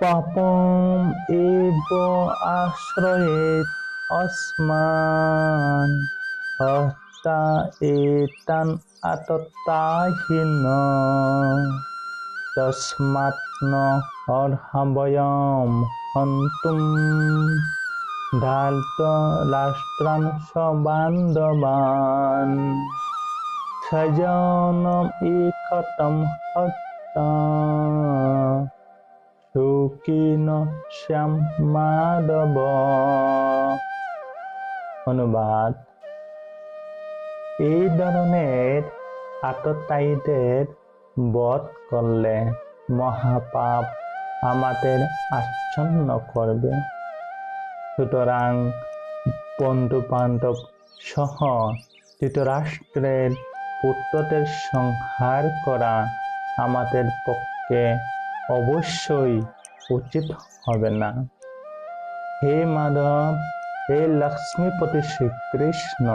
পাপম এব আশ্রয়েত অস্মান হস্তা এতান আততাহীন তস্মাৎ ন অর্হাবয়ম হন্তুম ধার্তরাষ্ট্রাংশ বান্ধবান স্বজনম একতম হত্যা সুখিন শ্যাম মাধব। অনুবাদ: এই ধরনের আততায়ীদের বধ করলে মহাপাপ আমাদের আচ্ছন্ন করবে। সুতরাং বন্ধু বান্ধব সহ ধৃতরাষ্ট্রের পুত্রদের সংহার করা আমাদের পক্ষে অবশ্যই উচিত হবে না। হে মাধব, হে লক্ষ্মীপতি শ্রীকৃষ্ণ,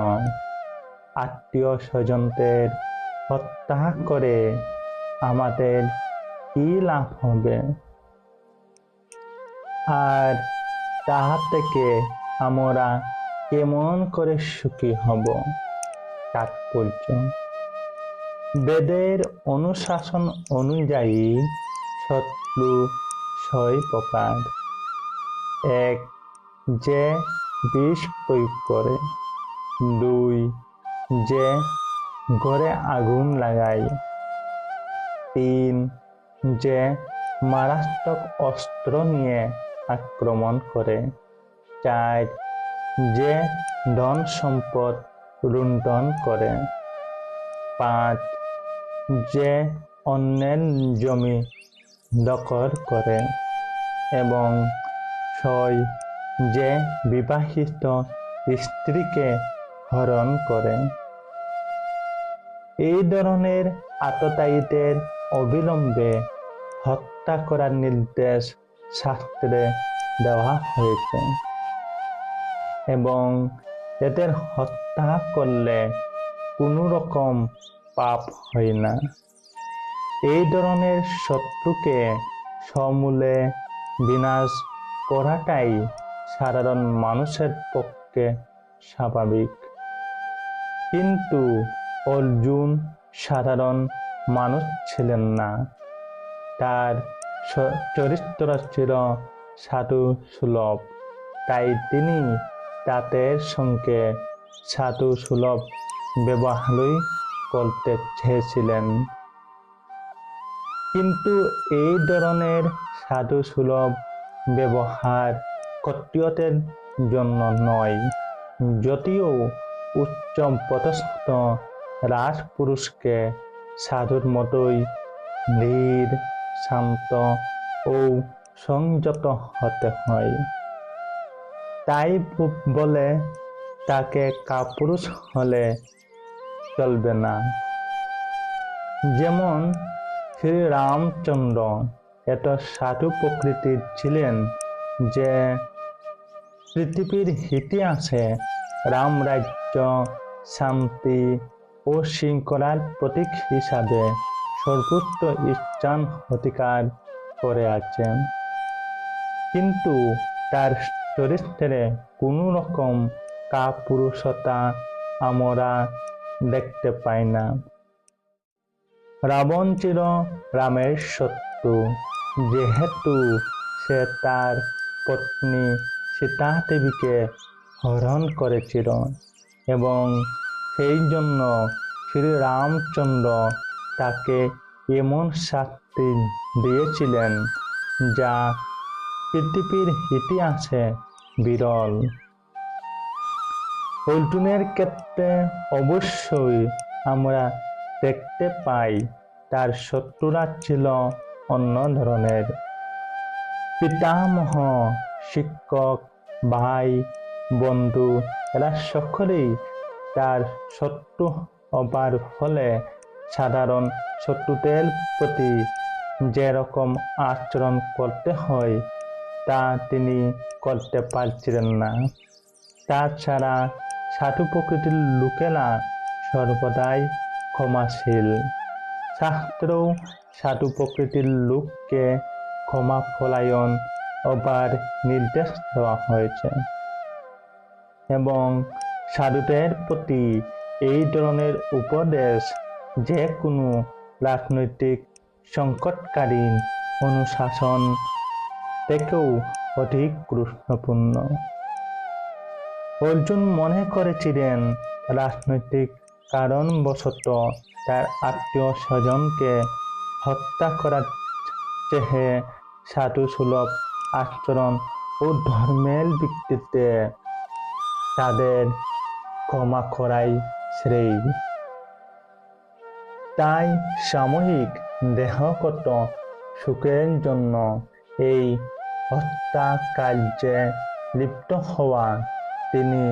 আত্মীয় স্বজনদের হত্যা করে আমাদের কি লাভ হবে, আর তাহা থেকে আমরা কেমন করে সুখী হব? তাৎপর্য: বেদের অনুশাসন অনুযায়ী শত্রু 6 প্রকার। 1. যে বিষ প্রয়োগ করে। 2. যে ঘরে আগুন লাগায়। 3. যে মারাত্মক অস্ত্র নিয়ে আক্রমণ করে। 4. যে ধন সম্পদ লুণ্ঠন করে। 5. যে অন্যের জমি দখল করে। এবং 6. যে বিবাহিত স্ত্রীকে হরণ করে। এই ধরনের আততায়ীদের অবিলম্বে হত্যা করার নির্দেশ শাস্ত্রে দেওয়া হয়েছে এবং এদের হত্যা করলে কোনো রকম পাপ হয় না। এই ধরনের শত্রুকে সমূলে বিনাশ করাটাই সাধারণ মানুষের পক্ষে স্বাভাবিক। কিন্তু অর্জুন সাধারণ মানুষ ছিলেন না। তার চরিত্র ছিল সাধু সুলভ, তাই তিনি তাদের সঙ্গে সাধু সুলভ ব্যবহারই করতে চেয়েছিলেন। কিন্তু এই ধরনের সাধু সুলভ ব্যবহার ক্ষত্রিয়দের জন্য নয়। যদিও উচ্চ পদস্থ রাজপুরুষকে সাধুর মতোই ধীর, শান্ত ও সংযত হতে হয়, তাই বলে তাকে কাপুরুষ হলে চলবে না। যেমন শ্রীরামচন্দ্র এত সাধু প্রকৃতির ছিলেন যে পৃথিবীর ইতিহাসে রামরাজ্য শান্তি ও শৃঙ্খলার প্রতীক হিসাবে সর্বোচ্চ স্থান অধিকার করে আছেন। কিন্তু তার চরিত্রে কোনো রকম কাপুরুষতা আমরা দেখতে পাই না। রাবণ ছিল রামের শত্রু, যেহেতু সে তার পত্নী সীতা দেবীকে হরণ করেছিল এবং সেই জন্য শ্রীরামচন্দ্র তাকে এমন শাস্তি দিয়েছিলেন যা পৃথিবীর ইতিহাসে বিরল। অর্জুনের ক্ষেত্রে অবশ্যই আমরা দেখতে পাই তার শত্রুরা ছিল অন্য ধরনের। পিতামহ, শিক্ষক, ভাই, বন্ধু এরা সকলেই তার শত্রু হবার ফলে সাধারণ শত্রুদের প্রতি যেরকম আচরণ করতে হয় তা তিনি করতে পারছিলেন না। তাছাড়া সাধু প্রকৃতির লোকেরা সর্বদাই ক্ষমাশীল। শাস্ত্রও সাধু প্রকৃতির লোককে ক্ষমা পলায়ন হবার নির্দেশ দেওয়া হয়েছে এবং সাধুদের প্রতি এই ধরনের উপদেশ যে কোনো রাজনৈতিক সংকটকালীন অনুশাসন থেকেও অধিক গুরুত্বপূর্ণ। অর্জুন মনে করেছিলেন রাজনৈতিক কারণবশত তার আত্মীয় স্বজনকে হত্যা করার চেয়ে সাধুসুলভ আচরণ ও ধর্মের ভিত্তিতে তাদের ক্ষমা করাই শ্রেয়। তাই সাময়িক দেহগত সুখের জন্য এই হত্যাকার্যে লিপ্ত হওয়া তিনি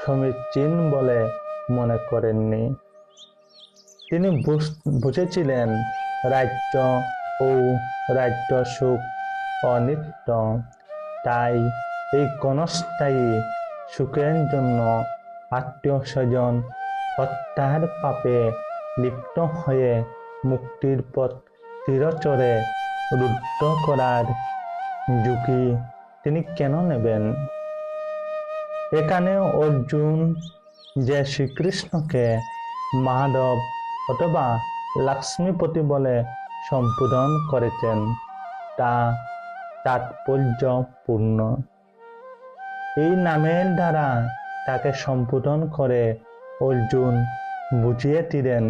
সমীচীন বলে মনে করেননি। তিনি বুঝেছিলেন রাজ্য ও রাজ্য সুখ অনিত্য। তাই এই ক্ষণস্থায়ী সুখের জন্য আত্মীয় স্বজন হত্যার পাপে লিপ্ত হয়ে মুক্তির পথ চিরতরে রুদ্ধ করার ঝুঁকি তিনি কেন নেবেন? এখানে অর্জুন যে শ্রীকৃষ্ণকে মাধব অথবা লক্ষ্মীপতি বলে সম্বোধন করেছেন তা তাৎপর্যপূর্ণ। এই নামের দ্বারা তাকে সম্বোধন করে অর্জুন বুঝিয়ে দিলেন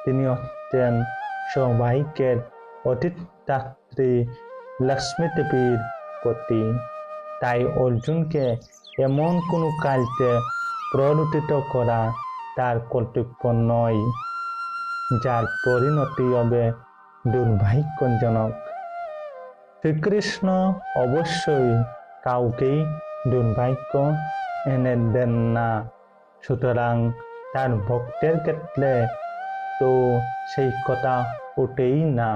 তিনি হচ্ছেন সৌভাগ্যের অধিষ্ঠাত্রী লক্ষ্মী দেবীর পতি। তাই অর্জুনকে এমন কোনো কাজে প্ররোচিত করা তার কর্তব্য নয় যার পরিণতি হবে দুর্ভাগ্যজনক। শ্রীকৃষ্ণ অবশ্যই কাউকেই দুর্ভাগ্য এনে দেন না, সুতরাং তার ভক্তের ক্ষেত্রে তো সেই কথা ওঠেই না।